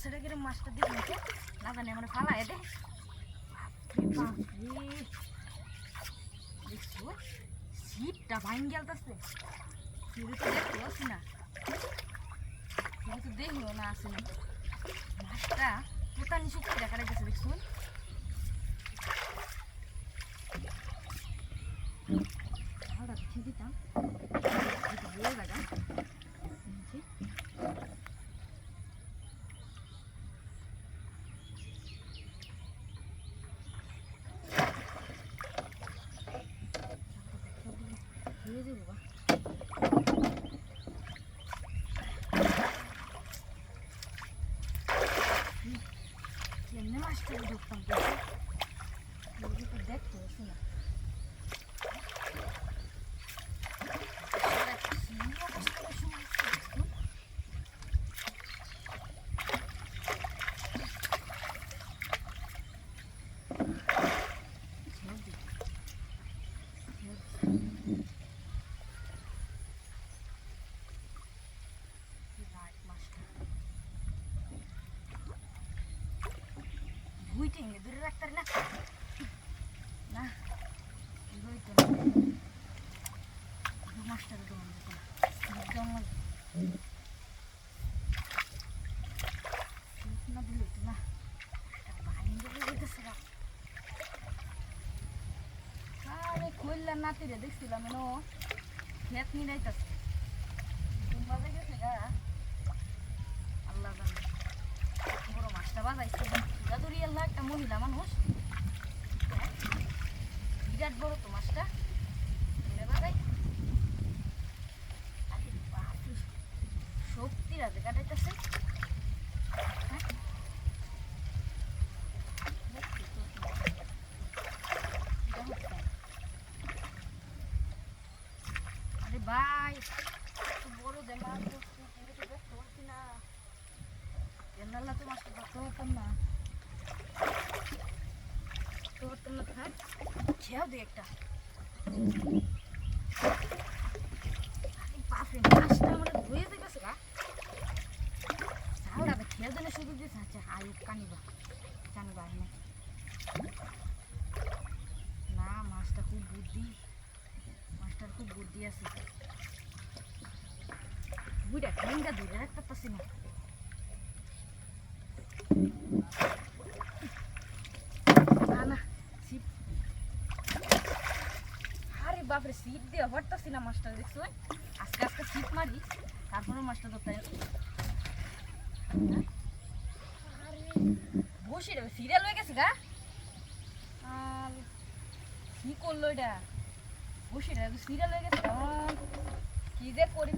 মাছটা কিরম মাছটা দিয়ে নিচে না জানি আমার ফালায় দে দেখছো শীতটা ভাঙ গেলতেছে শুরু তো দেখতে পাচ্ছি না শুরু তো দেখিও না আসে না মাছটা পোতানি শক্তি দেখা যাচ্ছে দেখছুন ভাড়া পিছিয়ে দিতাম বয়ে জায়গা কেমনে মাছটা ধরতাম দেখতে হচ্ছে না ভুইটিংয়ে দূরে রাখতে না না মাছটা তো না দিলে তো না আরে খুললাম নাতিরে দেখছিলাম খেত মিলাইতেছে বাজে গেছে গা আল্লাহ জানে বড় মাছটা বাজাইছে গাদুরি আল্লাহ একটা মহিলা মানুষ বিরাট বড় তো মাছটা বাজাই শক্তি রাতে কাটাইতেছে আরে ভাই বড় দেমা দেখতে পাচ্ছি না এনাল্লা তো মাছটা ধরতে পারতাম না থাক খেয়াও দিই একটা বাপরে মাছটা আমরা ধুয়ে দেখেছে গা সাউরা খেয়াল দিলে শুধু দিয়েছে আচ্ছা আয়ু কানিবা জানিবা না মাছটা খুব বুদ্ধি মাছটার খুব বুদ্ধি আছে বুড়া ঠেঙ্গা ধরে রাখতে পারছি না না ছিপ আরে বাপরে ছিপ দিয়ে হরতাছি না মাছটা দেখছো আজকে আজকে ছিপ মারি তারপরে মাছটা ধরতে বসে সিরিয়াল হয়ে গেছে গা আর কি করলো এটা বসে সিরিয়াল হয়ে গেছে কি যে করি